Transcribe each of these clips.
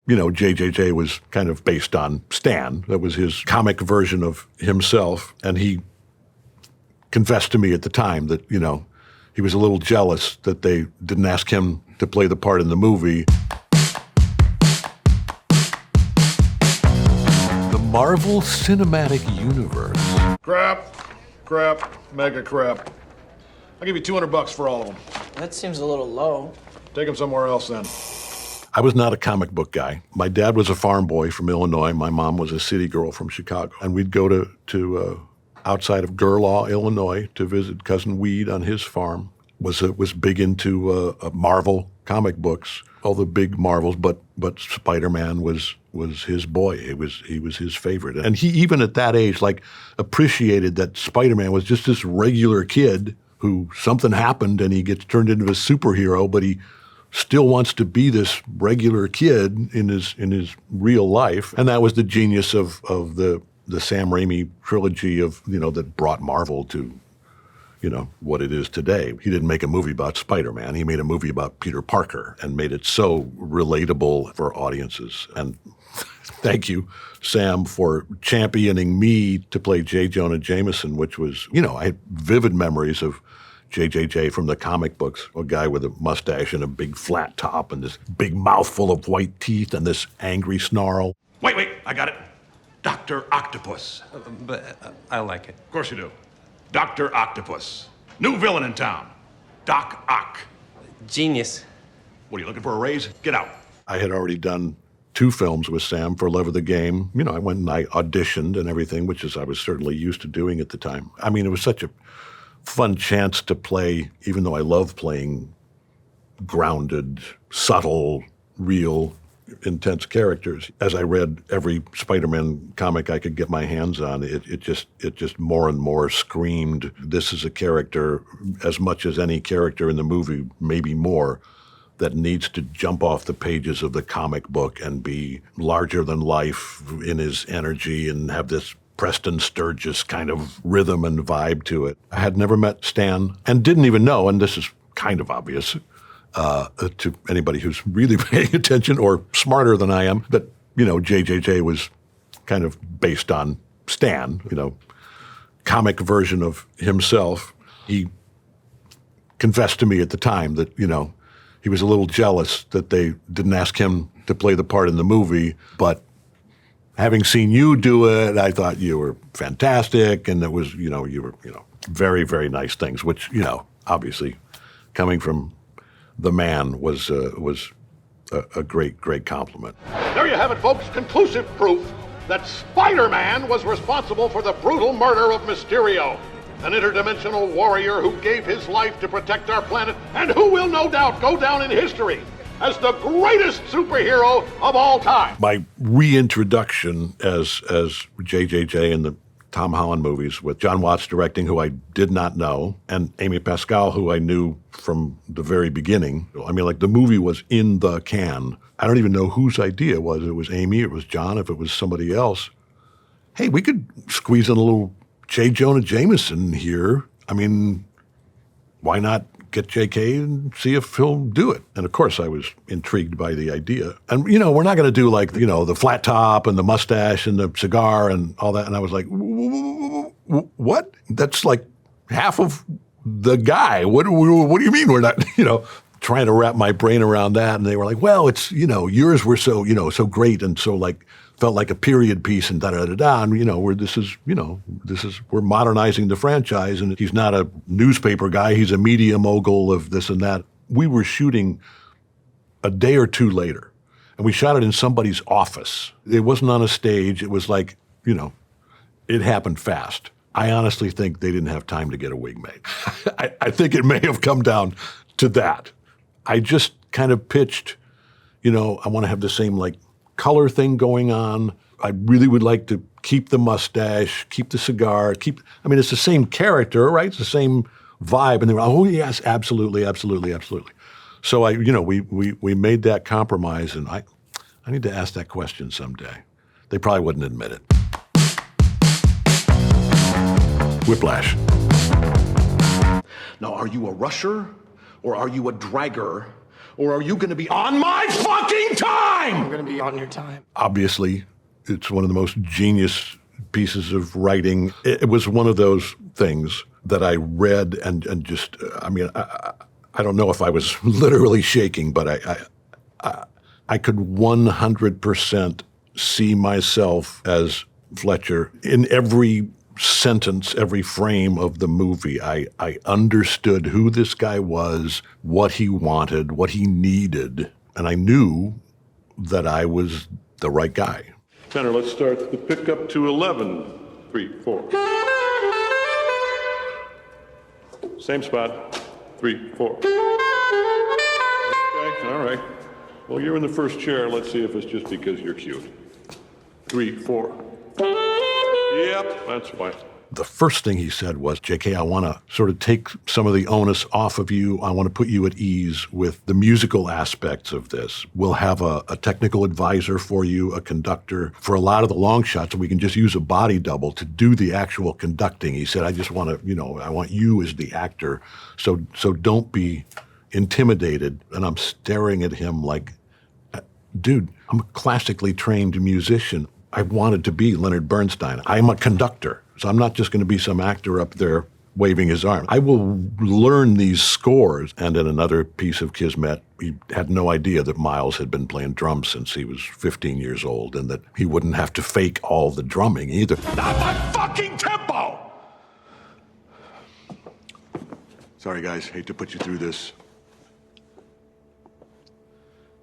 JJJ was kind of based on Stan. That was his comic version of himself. And he confessed to me at the time that, he was a little jealous that they didn't ask him to play the part in the movie. The Marvel Cinematic Universe. Crap, mega crap. I'll give you $200 for all of them. That seems a little low. Take them somewhere else then. I was not a comic book guy. My dad was a farm boy from Illinois. My mom was a city girl from Chicago. And we'd go to outside of Gerlaw, Illinois, to visit Cousin Weed on his farm. Was big into Marvel comic books, all the big Marvels, but Spider-Man was his boy. He was his favorite. And he, even at that age, appreciated that Spider-Man was just this regular kid who something happened and he gets turned into a superhero, but he still wants to be this regular kid in his real life. And that was the genius of the Sam Raimi trilogy that brought Marvel to, what it is today. He didn't make a movie about Spider-Man. He made a movie about Peter Parker and made it so relatable for audiences. And thank you, Sam, for championing me to play J. Jonah Jameson, which was, I had vivid memories of JJJ from the comic books, a guy with a mustache and a big flat top and this big mouthful of white teeth and this angry snarl. Wait, I got it. Dr. Octopus. But I like it. Of course you do. Dr. Octopus. New villain in town. Doc Ock. Genius. What, are you looking for a raise? Get out. I had already done 2 films with Sam for Love of the Game. I went and I auditioned and everything, which is I was certainly used to doing at the time. I mean, it was such a fun chance to play, even though I love playing grounded, subtle, real, intense characters. As I read every Spider-Man comic I could get my hands on, it just more and more screamed, this is a character, as much as any character in the movie, maybe more, that needs to jump off the pages of the comic book and be larger than life in his energy and have this Preston Sturges kind of rhythm and vibe to it. I had never met Stan and didn't even know, and this is kind of obvious to anybody who's really paying attention or smarter than I am, that, JJJ was kind of based on Stan, comic version of himself. He confessed to me at the time that, he was a little jealous that they didn't ask him to play the part in the movie, but having seen you do it, I thought you were fantastic, and it was, you were, very, very nice things, which, obviously, coming from the man was a great compliment. There you have it, folks. Conclusive proof that Spider-Man was responsible for the brutal murder of Mysterio, an interdimensional warrior who gave his life to protect our planet and who will no doubt go down in history as the greatest superhero of all time. My reintroduction as JJJ in the Tom Holland movies with John Watts directing, who I did not know, and Amy Pascal, who I knew from the very beginning. I mean, the movie was in the can. I don't even know whose idea it was. It was Amy, it was John, if it was somebody else. Hey, we could squeeze in a little J. Jonah Jameson here. I mean, why not get JK and see if he'll do it? And of course I was intrigued by the idea. And, we're not going to do the flat top and the mustache and the cigar and all that. And I was like, what? That's like half of the guy. What do you mean we're not, trying to wrap my brain around that? And they were like, well, it's, yours were so, so great and so felt like a period piece and da-da-da-da. And, we're modernizing the franchise, and he's not a newspaper guy. He's a media mogul of this and that. We were shooting a day or two later, and we shot it in somebody's office. It wasn't on a stage. It was it happened fast. I honestly think they didn't have time to get a wig made. I think it may have come down to that. I just kind of pitched, I want to have the same, color thing going on. I really would like to keep the mustache, keep the cigar, it's the same character, right? It's the same vibe. And they were, oh yes, absolutely. So we made that compromise, and I need to ask that question someday. They probably wouldn't admit it. Whiplash. Now, are you a rusher or are you a dragger? or are you going to be on my fucking time? I'm gonna be on your time. Obviously, it's one of the most genius pieces of writing. It was one of those things that I read and just, I don't know if I was literally shaking, but I could 100% see myself as Fletcher in every sentence, every frame of the movie. I understood who this guy was, what he wanted, what he needed, and I knew that I was the right guy. Tenor, let's start the pickup to 11. 3, 4. Same spot. 3, 4. Okay, all right. Well, you're in the first chair. Let's see if it's just because you're cute. 3, 4. Yep, that's why. The first thing he said was, JK, I want to sort of take some of the onus off of you. I want to put you at ease with the musical aspects of this. We'll have a technical advisor for you, a conductor. For a lot of the long shots, we can just use a body double to do the actual conducting. He said, I just want to, I want you as the actor. So don't be intimidated. And I'm staring at him like, dude, I'm a classically trained musician. I wanted to be Leonard Bernstein. I'm a conductor. So I'm not just going to be some actor up there waving his arm. I will learn these scores. And in another piece of kismet, he had no idea that Miles had been playing drums since he was 15 years old and that he wouldn't have to fake all the drumming either. Not my fucking tempo! Sorry, guys. Hate to put you through this.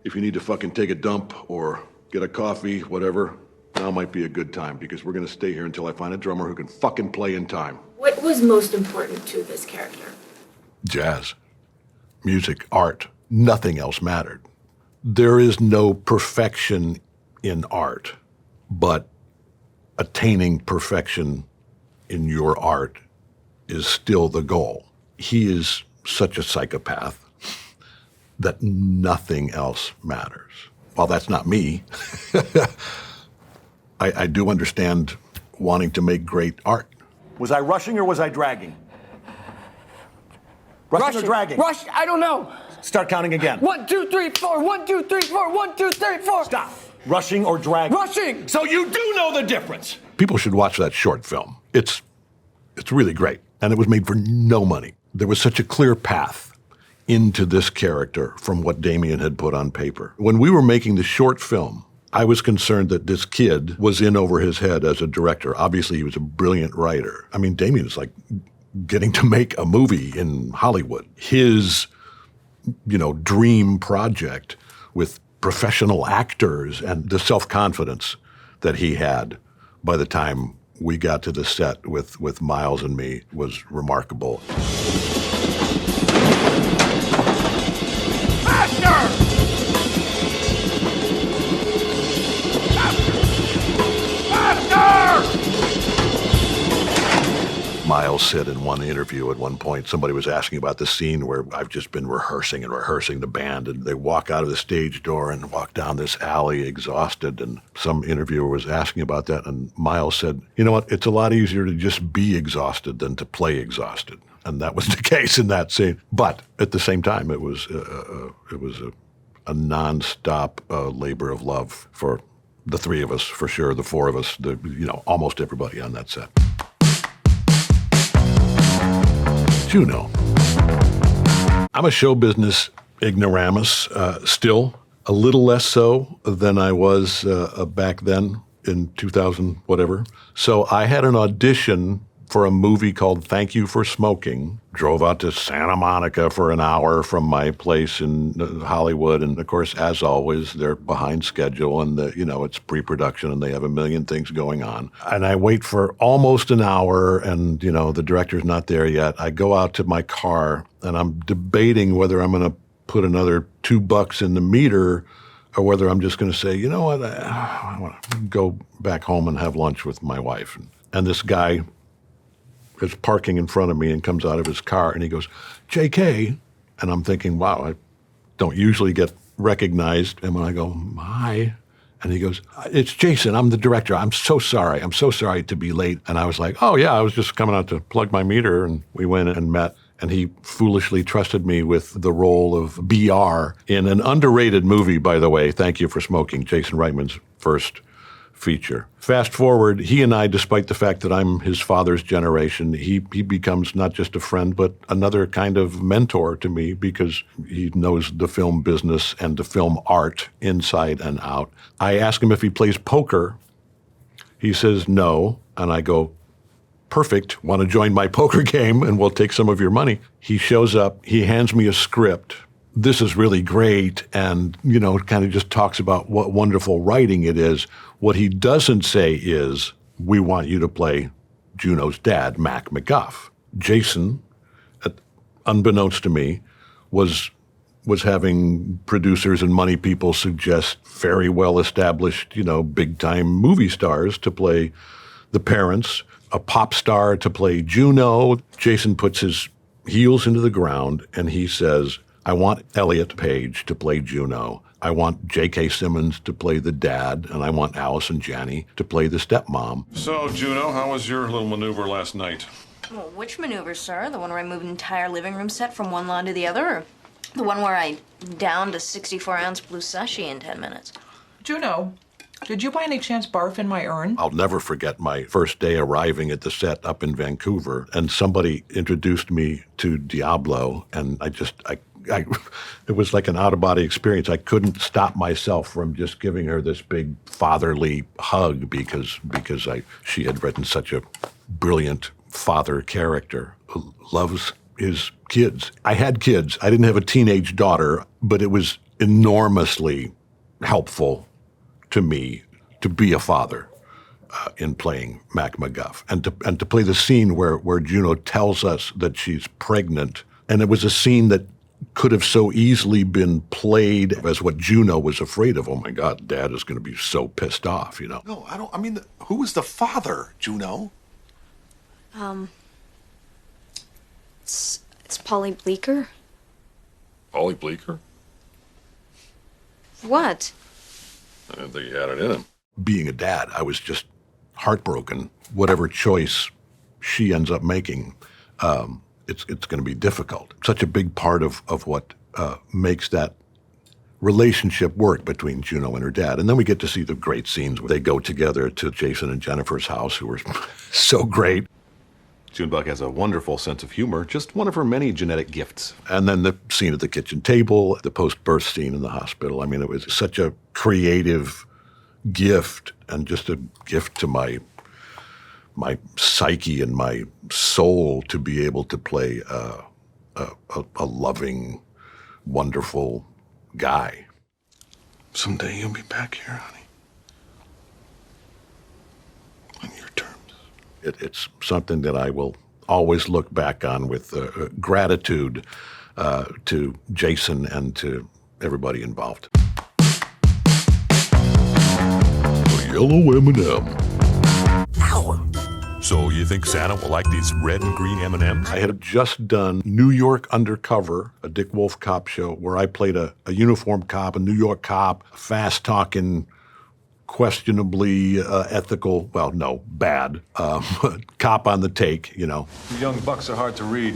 If you need to fucking take a dump or get a coffee, whatever, now might be a good time because we're going to stay here until I find a drummer who can fucking play in time. What was most important to this character? Jazz, music, art, nothing else mattered. There is no perfection in art, but attaining perfection in your art is still the goal. He is such a psychopath that nothing else matters. While that's not me, I do understand wanting to make great art. Was I rushing or was I dragging? Rushing or dragging? Rush, I don't know. Start counting again. 1, 2, 3, 4. 1, 2, 3, 4. 1, 2, 3, 4. Stop. Rushing or dragging? Rushing! So you do know the difference. People should watch that short film. It's really great, and it was made for no money. There was such a clear path into this character from what Damien had put on paper. When we were making the short film, I was concerned that this kid was in over his head as a director. Obviously, he was a brilliant writer. I mean, Damien is like getting to make a movie in Hollywood. His, dream project with professional actors and the self-confidence that he had by the time we got to the set with Miles and me was remarkable. Miles said in one interview at one point, somebody was asking about the scene where I've just been rehearsing the band, and they walk out of the stage door and walk down this alley exhausted, and some interviewer was asking about that, and Miles said, you know what, it's a lot easier to just be exhausted than to play exhausted. And that was the case in that scene. But at the same time, it was a nonstop labor of love for the three of us, for sure, the four of us, almost everybody on that set. Juno. I'm a show business ignoramus, still, a little less so than I was back then in 2000, whatever. So I had an audition for a movie called Thank You for Smoking, drove out to Santa Monica for an hour from my place in Hollywood. And of course, as always, they're behind schedule and it's pre-production and they have a million things going on. And I wait for almost an hour and, the director's not there yet. I go out to my car and I'm debating whether I'm going to put another $2 in the meter or whether I'm just going to say, you know what, I want to go back home and have lunch with my wife. And this guy is parking in front of me and comes out of his car and he goes, JK. And I'm thinking, wow, I don't usually get recognized. And when I go, hi, and he goes, it's Jason, I'm the director. I'm so sorry to be late. And I was like, oh yeah, I was just coming out to plug my meter. And we went and met. And he foolishly trusted me with the role of BR in an underrated movie, by the way, Thank You for Smoking, Jason Reitman's first feature. Fast forward, he and I, despite the fact that I'm his father's generation, he becomes not just a friend, but another kind of mentor to me because he knows the film business and the film art inside and out. I ask him if he plays poker. He says no, and I go, perfect, want to join my poker game and we'll take some of your money. He shows up, he hands me a script. This is really great, and, kind of just talks about what wonderful writing it is. What he doesn't say is, we want you to play Juno's dad, Mac MacGuff. Jason, unbeknownst to me, was having producers and money people suggest very well-established, big-time movie stars to play the parents, a pop star to play Juno. Jason puts his heels into the ground and he says, I want Elliot Page to play Juno. I want J.K. Simmons to play the dad, and I want Allison Janney to play the stepmom. So, Juno, how was your little maneuver last night? Well, which maneuver, sir? The one where I moved an entire living room set from one lawn to the other, or the one where I downed a 64-ounce blue sushi in 10 minutes? Juno, did you by any chance barf in my urn? I'll never forget my first day arriving at the set up in Vancouver, and somebody introduced me to Diablo, and it was like an out-of-body experience. I couldn't stop myself from just giving her this big fatherly hug because she had written such a brilliant father character who loves his kids. I had kids. I didn't have a teenage daughter, but it was enormously helpful to me to be a father in playing Mac MacGuff and to play the scene where Juno tells us that she's pregnant. And it was a scene that could have so easily been played as what Juno was afraid of. Oh my God, Dad is going to be so pissed off, No, I don't. I mean, who is the father, Juno? It's Polly Bleecker. Polly Bleecker? What? I didn't think he had it in him. Being a dad, I was just heartbroken. Whatever choice she ends up making, it's going to be difficult. Such a big part of what makes that relationship work between Juno and her dad. And then we get to see the great scenes where they go together to Jason and Jennifer's house, who were so great. Junebug has a wonderful sense of humor, just one of her many genetic gifts. And then the scene at the kitchen table, the post-birth scene in the hospital. I mean, it was such a creative gift and just a gift to my psyche and my soul to be able to play a loving, wonderful guy. Someday you'll be back here, honey. On your terms. It's something that I will always look back on with gratitude to Jason and to everybody involved. The yellow M&M. So you think Santa will like these red and green M&Ms? I had just done New York Undercover, a Dick Wolf cop show, where I played a uniformed cop, a New York cop, fast-talking, questionably ethical, well, no, bad, cop on the take, You young bucks are hard to read.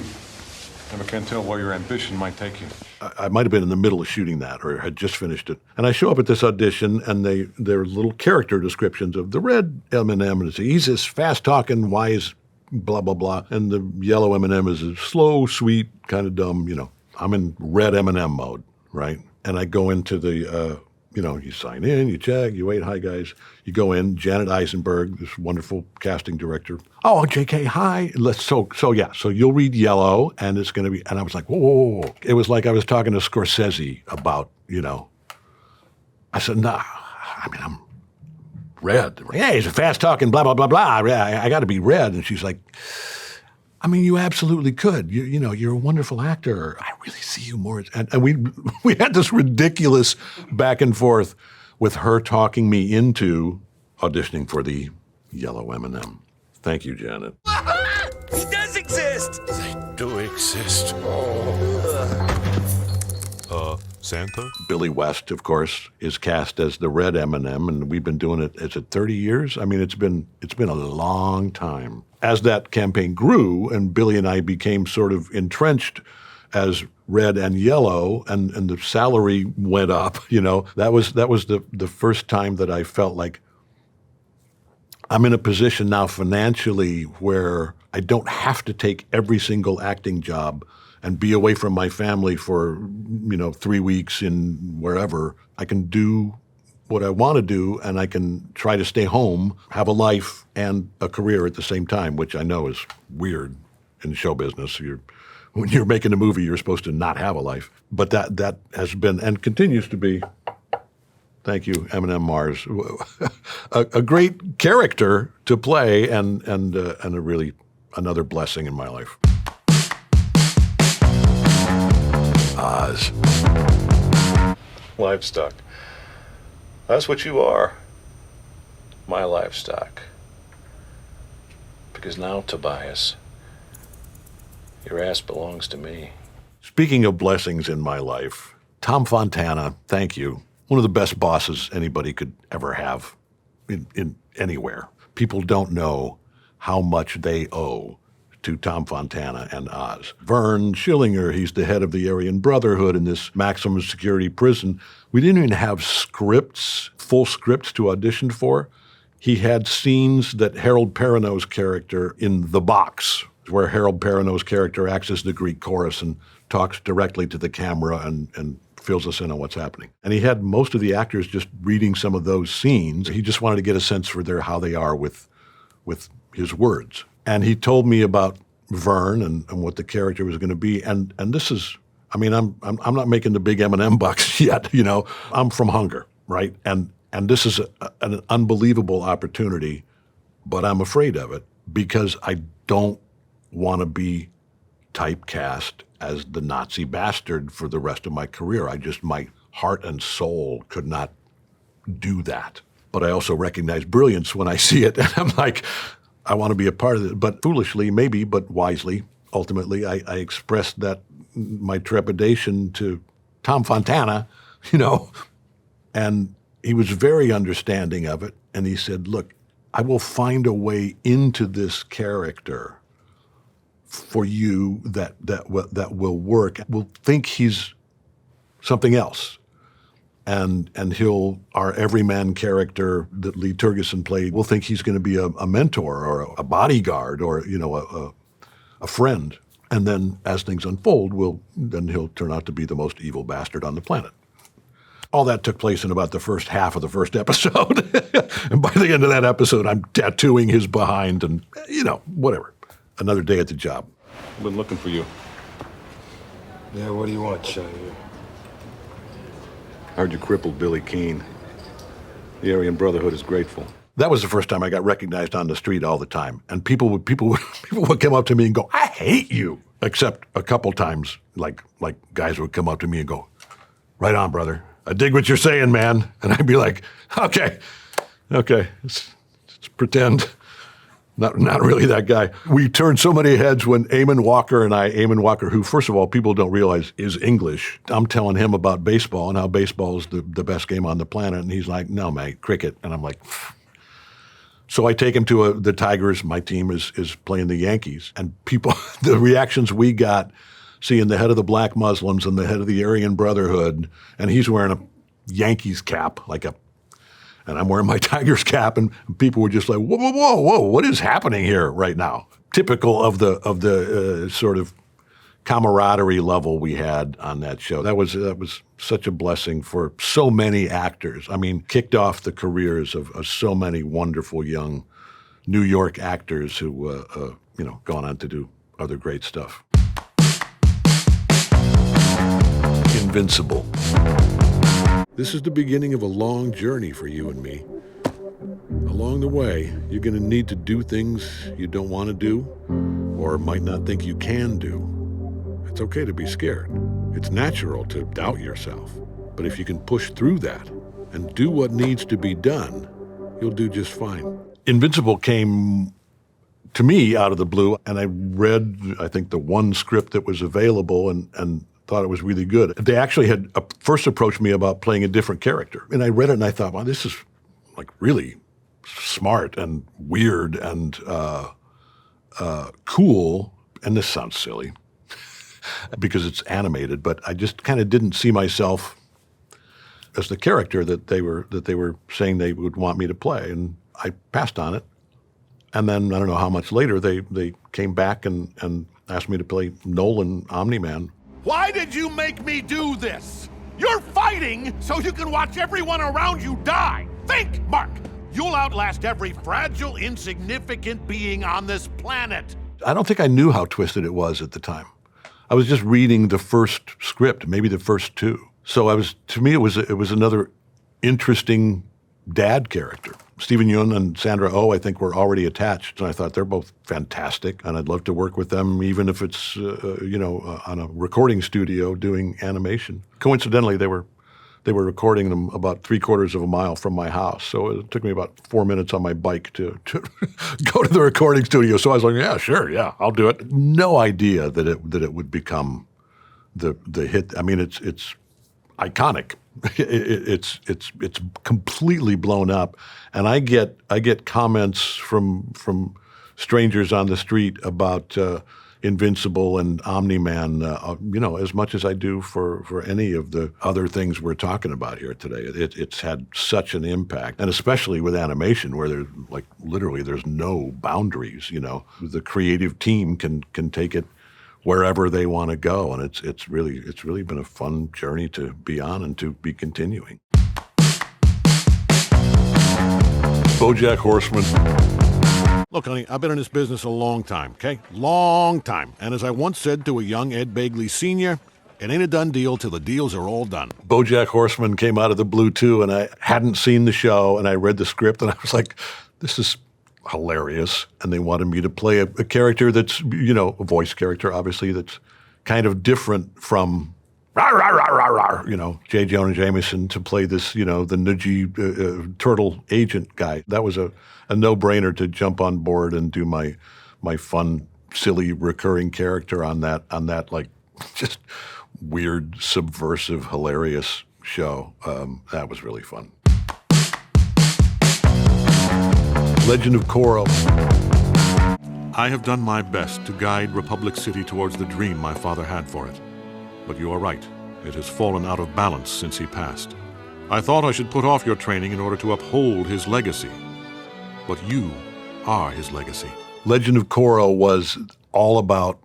Never can tell where your ambition might take you. I might have been in the middle of shooting that or had just finished it. And I show up at this audition, and there are little character descriptions of the red M&M, and he's this fast-talking, wise, blah, blah, blah. And the yellow M&M is a slow, sweet, kind of dumb, I'm in red M&M mode, right? And I go into the, you sign in, you check, you wait, hi, guys. You go in, Janet Eisenberg, this wonderful casting director. Oh, JK, hi. So you'll read yellow, and it's going to be, and I was like, whoa. It was like I was talking to Scorsese about, I said, nah, I'm red. Yeah, he's a fast-talking, blah, blah, blah, blah. I got to be red. And she's like, you absolutely could. You're a wonderful actor. I really see you more. And we had this ridiculous back and forth with her talking me into auditioning for the yellow M&M. Thank you, Janet. He does exist! They do exist. Santa? Billy West, of course, is cast as the Red M&M, and we've been doing it, is it 30 years? I mean, it's been a long time. As that campaign grew and Billy and I became sort of entrenched as Red and Yellow, and the salary went up, that was the first time that I felt like I'm in a position now financially where I don't have to take every single acting job and be away from my family for, 3 weeks in wherever. I can do what I want to do, and I can try to stay home, have a life and a career at the same time, which I know is weird in show business. When you're making a movie, you're supposed to not have a life. But that has been and continues to be, thank you, M&M Mars, a great character to play and a really another blessing in my life. Oz. Livestock. That's what you are. My livestock. Because now, Tobias, your ass belongs to me. Speaking of blessings in my life, Tom Fontana, thank you. One of the best bosses anybody could ever have in anywhere. People don't know how much they owe to Tom Fontana and Oz. Vern Schillinger, he's the head of the Aryan Brotherhood in this maximum security prison. We didn't even have full scripts to audition for. He had scenes that Harold Perrineau's character in The Box, where Harold Perrineau's character acts as the Greek chorus and talks directly to the camera and fills us in on what's happening. And he had most of the actors just reading some of those scenes. He just wanted to get a sense for how they are with his words. And he told me about Vern and what the character was going to be. And this is, I mean, I'm not making the big M&M bucks yet, I'm from hunger, right? And this is an unbelievable opportunity, but I'm afraid of it because I don't want to be typecast as the Nazi bastard for the rest of my career. My heart and soul could not do that. But I also recognize brilliance when I see it, and I'm like, I want to be a part of it. But foolishly, maybe, but wisely, ultimately, I expressed my trepidation to Tom Fontana, and he was very understanding of it. And he said, look, I will find a way into this character for you that will work. We'll think he's something else. And our everyman character that Lee Turgeson played, we'll think he's going to be a mentor or a bodyguard or, a friend. And then as things unfold, then he'll turn out to be the most evil bastard on the planet. All that took place in about the first half of the first episode. And by the end of that episode, I'm tattooing his behind and, whatever. Another day at the job. I've been looking for you. Yeah, what do you want, Shaggy? Heard you crippled Billy Keane. The Aryan Brotherhood is grateful. That was the first time I got recognized on the street all the time. And people would come up to me and go, I hate you. Except a couple times, like guys would come up to me and go, right on, brother. I dig what you're saying, man. And I'd be like, okay, let's pretend. Not really that guy. We turned so many heads when Eamon Walker, who, first of all, people don't realize is English. I'm telling him about baseball and how baseball is the best game on the planet. And he's like, no, mate, cricket. And I'm like, so I take him to the Tigers. My team is playing the Yankees. And people, the reactions we got seeing the head of the Black Muslims and the head of the Aryan Brotherhood, and he's wearing a Yankees cap, and I'm wearing my Tigers cap, and people were just like, whoa, what is happening here right now? Typical of the sort of camaraderie level we had on that show. That was such a blessing for so many actors. I mean, kicked off the careers of so many wonderful young New York actors who, gone on to do other great stuff. Invincible. This is the beginning of a long journey for you and me. Along the way, you're going to need to do things you don't want to do or might not think you can do. It's okay to be scared. It's natural to doubt yourself. But if you can push through that and do what needs to be done, you'll do just fine. Invincible came to me out of the blue, and I read, I think, the one script that was available and thought it was really good. They actually had first approached me about playing a different character. And I read it and I thought, wow, this is like really smart and weird and cool. And this sounds silly because it's animated, but I just kind of didn't see myself as the character that they were saying they would want me to play. And I passed on it. And then I don't know how much later they came back and asked me to play Nolan Omni-Man. Why did you make me do this? You're fighting so you can watch everyone around you die. Think, Mark. You'll outlast every fragile, insignificant being on this planet. I don't think I knew how twisted it was at the time. I was just reading the first script, maybe the first two. So to me, it was another interesting dad character. Stephen Yeun and Sandra Oh, I think, were already attached, and I thought they're both fantastic, and I'd love to work with them, even if it's on a recording studio doing animation. Coincidentally, they were recording them about 3/4 of a mile from my house, so it took me about 4 minutes on my bike to go to the recording studio. So I was like, yeah, sure, yeah, I'll do it. No idea that it would become the hit. I mean, it's iconic. It's completely blown up, and I get comments from strangers on the street about Invincible and Omni-Man, as much as I do for any of the other things we're talking about here today. It's had such an impact, and especially with animation, where there's literally there's no boundaries. The creative team can take it wherever they want to go, and it's really been a fun journey to be on and to be continuing. BoJack Horseman. Look, honey, I've been in this business a long time, okay? Long time. And as I once said to a young Ed Begley Sr., it ain't a done deal till the deals are all done. BoJack Horseman came out of the blue, too, and I hadn't seen the show, and I read the script, and I was like, this is hilarious. And they wanted me to play a character that's, a voice character, obviously, that's kind of different from J. Jonah Jameson, to play this, the nudgy turtle agent guy. That was a no-brainer to jump on board and do my fun, silly, recurring character on that like just weird, subversive, hilarious show. That was really fun. Legend of Korra. I have done my best to guide Republic City towards the dream my father had for it. But you are right. It has fallen out of balance since he passed. I thought I should put off your training in order to uphold his legacy. But you are his legacy. Legend of Korra was all about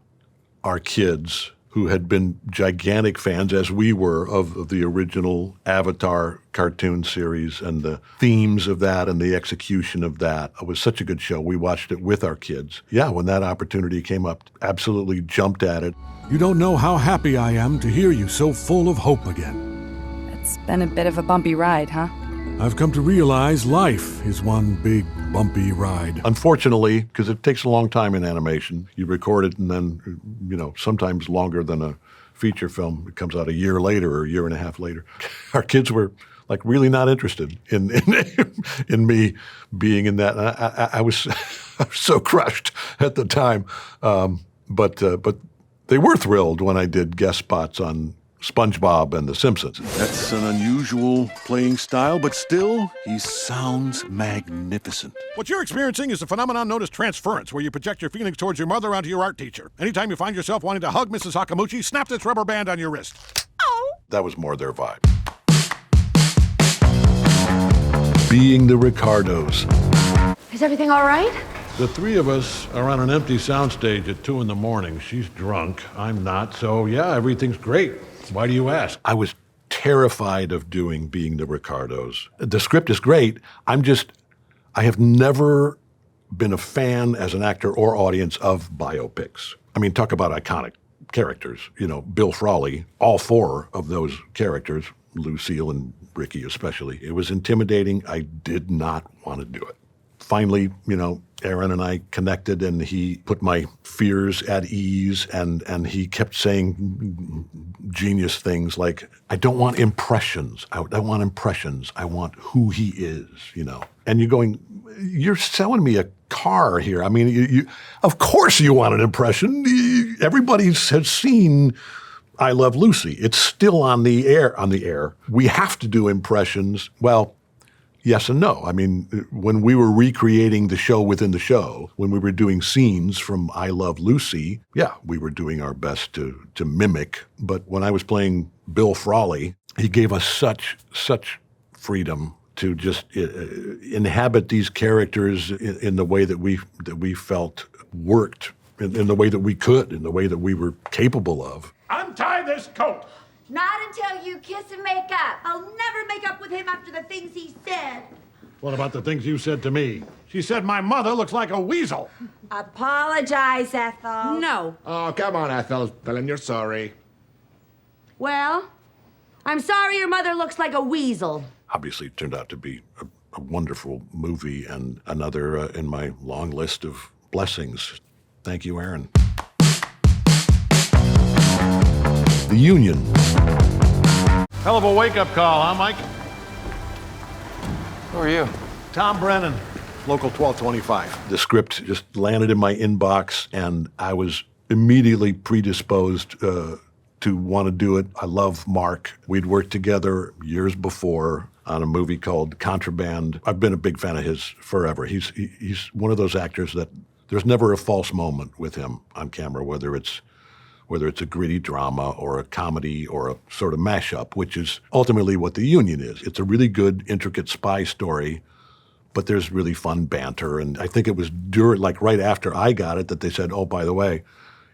our kids who had been gigantic fans, as we were, of the original Avatar cartoon series and the themes of that and the execution of that. It was such a good show. We watched it with our kids. Yeah, when that opportunity came up, absolutely jumped at it. You don't know how happy I am to hear you so full of hope again. It's been a bit of a bumpy ride, huh? I've come to realize life is one big bumpy ride. Unfortunately, because it takes a long time in animation, you record it and then, sometimes longer than a feature film. It comes out a year later or a year and a half later. Our kids were really not interested in me being in that. I was so crushed at the time, but they were thrilled when I did guest spots on SpongeBob and The Simpsons. That's an unusual playing style, but still, he sounds magnificent. What you're experiencing is a phenomenon known as transference, where you project your feelings towards your mother onto your art teacher. Anytime you find yourself wanting to hug Mrs. Hakamuchi, snap this rubber band on your wrist. Oh! That was more their vibe. Being the Ricardos. Is everything all right? The three of us are on an empty soundstage at 2 a.m. She's drunk, I'm not, so yeah, everything's great. Why do you ask? I was terrified of doing Being the Ricardos. The script is great. I have never been a fan as an actor or audience of biopics. I mean, talk about iconic characters. Bill Frawley, all four of those characters, Lucille and Ricky especially. It was intimidating. I did not want to do it. Finally, Aaron and I connected, and he put my fears at ease, and he kept saying genius things like, I don't want impressions. I want impressions. I want who he is, And you're going, you're selling me a car here. I mean, you of course you want an impression. Everybody has seen I Love Lucy. It's still on the air. We have to do impressions. Well, yes and no. I mean, when we were recreating the show within the show, when we were doing scenes from I Love Lucy, yeah, we were doing our best to mimic. But when I was playing Bill Frawley, he gave us such freedom to just inhabit these characters in the way that we felt worked, in the way that we could, in the way that we were capable of. Untie this coat! Not until you kiss and make up. I'll never make up with him after the things he said. What about the things you said to me? She said my mother looks like a weasel. Apologize, Ethel. No. Oh, come on, Ethel. Tell him you're sorry. Well, I'm sorry your mother looks like a weasel. Obviously, it turned out to be a wonderful movie and another in my long list of blessings. Thank you, Aaron. The Union. Hell of a wake-up call, huh, Mike? Who are you? Tom Brennan. Local 1225. The script just landed in my inbox, and I was immediately predisposed to want to do it. I love Mark. We'd worked together years before on a movie called Contraband. I've been a big fan of his forever. He's one of those actors that there's never a false moment with him on camera, whether it's a gritty drama or a comedy or a sort of mashup, which is ultimately what The Union is. It's a really good, intricate spy story, but there's really fun banter. And I think it was right after I got it that they said, oh, by the way,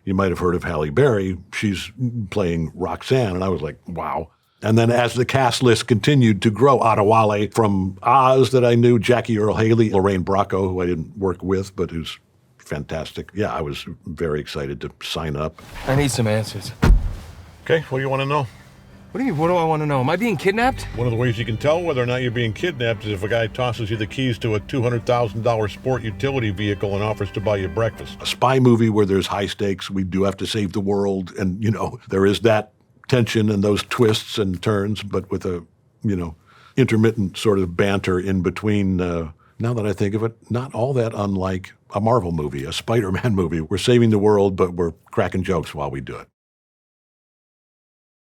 you might have heard of Halle Berry. She's playing Roxanne. And I was like, wow. And then as the cast list continued to grow, Adewale from Oz that I knew, Jackie Earle Haley, Lorraine Bracco, who I didn't work with, but who's fantastic. Yeah, I was very excited to sign up. I need some answers. Okay, what do you want to know? What do you mean, what do I want to know? Am I being kidnapped? One of the ways you can tell whether or not you're being kidnapped is if a guy tosses you the keys to a $200,000 sport utility vehicle and offers to buy you breakfast. A spy movie where there's high stakes, we do have to save the world, and, there is that tension and those twists and turns, but with a, intermittent sort of banter in between. Now that I think of it, not all that unlike a Marvel movie, a Spider-Man movie. We're saving the world, but we're cracking jokes while we do it.